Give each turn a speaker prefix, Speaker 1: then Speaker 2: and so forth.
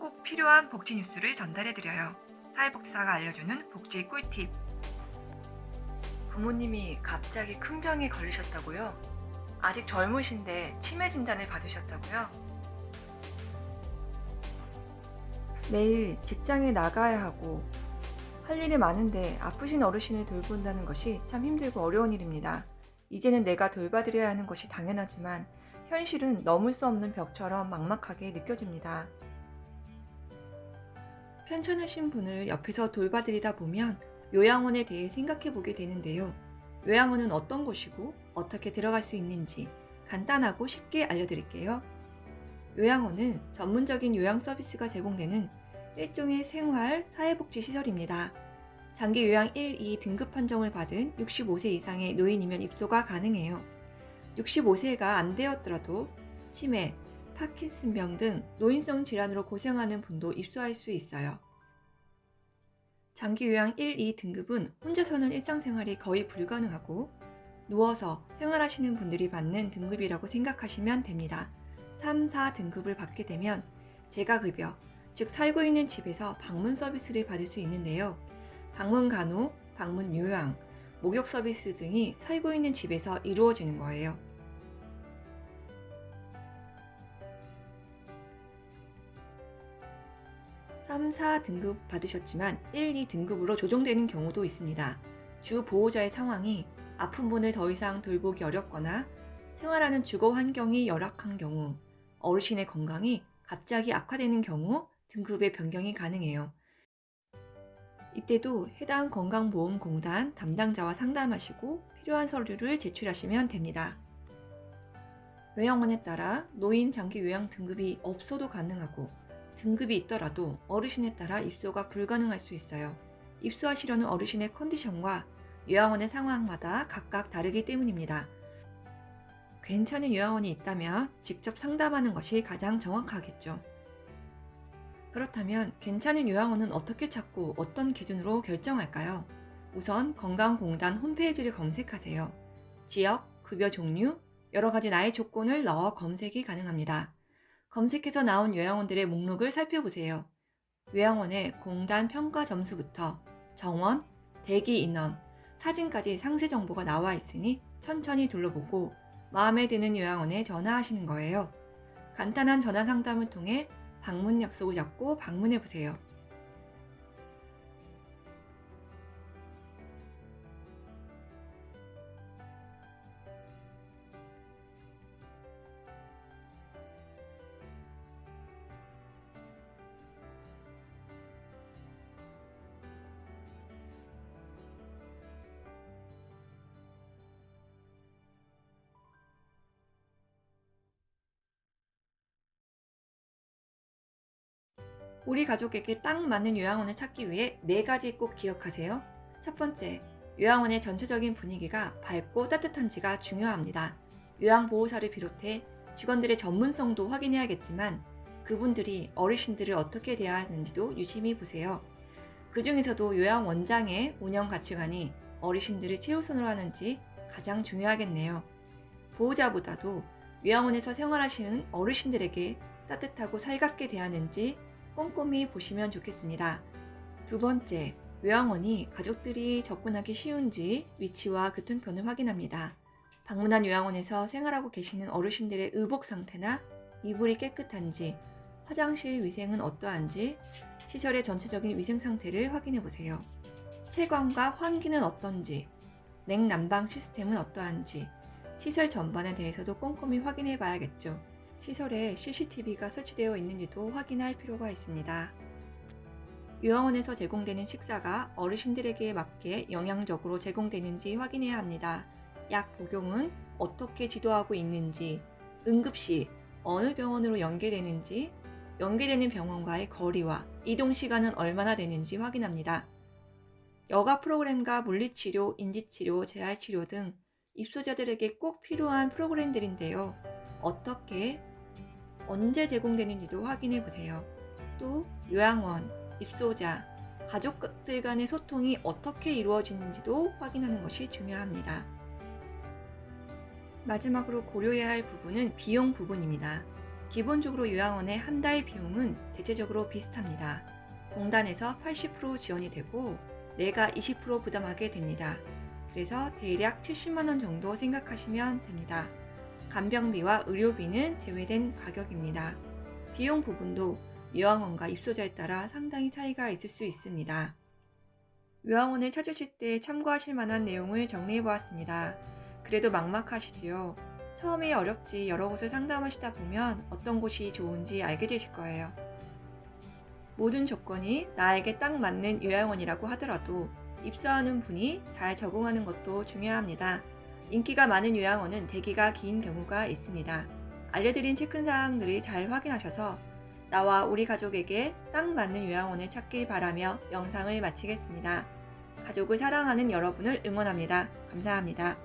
Speaker 1: 꼭 필요한 복지 뉴스를 전달해드려요. 사회복지사가 알려주는 복지 꿀팁. 부모님이 갑자기 큰 병에 걸리셨다고요? 아직 젊으신데 치매 진단을 받으셨다고요? 매일 직장에 나가야 하고 할 일이 많은데 아프신 어르신을 돌본다는 것이 참 힘들고 어려운 일입니다. 이제는 내가 돌봐드려야 하는 것이 당연하지만 현실은 넘을 수 없는 벽처럼 막막하게 느껴집니다. 편찮으신 분을 옆에서 돌봐드리다 보면 요양원에 대해 생각해 보게 되는데요. 요양원은 어떤 곳이고 어떻게 들어갈 수 있는지 간단하고 쉽게 알려드릴게요. 요양원은 전문적인 요양 서비스가 제공되는 일종의 생활 사회복지 시설입니다. 장기 요양 1, 2 등급 판정을 받은 65세 이상의 노인이면 입소가 가능해요. 65세가 안 되었더라도 치매, 파킨슨병 등 노인성 질환으로 고생하는 분도 입소할 수 있어요. 장기 요양 1, 2 등급은 혼자서는 일상생활이 거의 불가능하고 누워서 생활하시는 분들이 받는 등급이라고 생각하시면 됩니다. 3, 4 등급을 받게 되면 재가급여, 즉 살고 있는 집에서 방문 서비스를 받을 수 있는데요. 방문 간호, 방문 요양, 목욕 서비스 등이 살고 있는 집에서 이루어지는 거예요. 3, 4 등급 받으셨지만 1, 2 등급으로 조정되는 경우도 있습니다. 주 보호자의 상황이 아픈 분을 더 이상 돌보기 어렵거나 생활하는 주거 환경이 열악한 경우, 어르신의 건강이 갑자기 악화되는 경우 등급의 변경이 가능해요. 이때도 해당 건강보험공단 담당자와 상담하시고 필요한 서류를 제출하시면 됩니다. 요양원에 따라 노인 장기 요양 등급이 없어도 가능하고 등급이 있더라도 어르신에 따라 입소가 불가능할 수 있어요. 입소하시려는 어르신의 컨디션과 요양원의 상황마다 각각 다르기 때문입니다. 괜찮은 요양원이 있다면 직접 상담하는 것이 가장 정확하겠죠. 그렇다면 괜찮은 요양원은 어떻게 찾고 어떤 기준으로 결정할까요? 우선 건강공단 홈페이지를 검색하세요. 지역, 급여 종류, 여러 가지 나이 조건을 넣어 검색이 가능합니다. 검색해서 나온 요양원들의 목록을 살펴보세요. 요양원의 공단 평가 점수부터 정원, 대기 인원, 사진까지 상세 정보가 나와 있으니 천천히 둘러보고 마음에 드는 요양원에 전화하시는 거예요. 간단한 전화 상담을 통해 방문 약속을 잡고 방문해 보세요. 우리 가족에게 딱 맞는 요양원을 찾기 위해 4가지 꼭 기억하세요. 첫 번째, 요양원의 전체적인 분위기가 밝고 따뜻한지가 중요합니다. 요양보호사를 비롯해 직원들의 전문성도 확인해야겠지만 그분들이 어르신들을 어떻게 대하는지도 유심히 보세요. 그 중에서도 요양원장의 운영 가치관이 어르신들을 최우선으로 하는지 가장 중요하겠네요. 보호자보다도 요양원에서 생활하시는 어르신들에게 따뜻하고 살갑게 대하는지 꼼꼼히 보시면 좋겠습니다. 두 번째, 요양원이 가족들이 접근하기 쉬운지 위치와 교통편을 확인합니다. 방문한 요양원에서 생활하고 계시는 어르신들의 의복 상태나 이불이 깨끗한지, 화장실 위생은 어떠한지, 시설의 전체적인 위생 상태를 확인해 보세요. 채광과 환기는 어떤지, 냉난방 시스템은 어떠한지, 시설 전반에 대해서도 꼼꼼히 확인해 봐야겠죠. 시설에 CCTV가 설치되어 있는지도 확인할 필요가 있습니다. 요양원에서 제공되는 식사가 어르신들에게 맞게 영양적으로 제공되는지 확인해야 합니다. 약 복용은 어떻게 지도하고 있는지, 응급시 어느 병원으로 연계되는지, 연계되는 병원과의 거리와 이동 시간은 얼마나 되는지 확인합니다. 여가 프로그램과 물리치료, 인지치료, 재활치료 등 입소자들에게 꼭 필요한 프로그램들인데요. 어떻게, 언제 제공되는지도 확인해 보세요. 또 요양원, 입소자, 가족들 간의 소통이 어떻게 이루어지는지도 확인하는 것이 중요합니다. 마지막으로 고려해야 할 부분은 비용 부분입니다. 기본적으로 요양원의 한 달 비용은 대체적으로 비슷합니다. 공단에서 80% 지원이 되고 내가 20% 부담하게 됩니다. 그래서 대략 70만 원 정도 생각하시면 됩니다. 간병비와 의료비는 제외된 가격입니다. 비용 부분도 요양원과 입소자에 따라 상당히 차이가 있을 수 있습니다. 요양원을 찾으실 때 참고하실 만한 내용을 정리해 보았습니다. 그래도 막막하시지요? 처음에 어렵지 여러 곳을 상담하시다 보면 어떤 곳이 좋은지 알게 되실 거예요. 모든 조건이 나에게 딱 맞는 요양원이라고 하더라도 입소하는 분이 잘 적응하는 것도 중요합니다. 인기가 많은 요양원은 대기가 긴 경우가 있습니다. 알려드린 체크사항들을 잘 확인하셔서 나와 우리 가족에게 딱 맞는 요양원을 찾길 바라며 영상을 마치겠습니다. 가족을 사랑하는 여러분을 응원합니다. 감사합니다.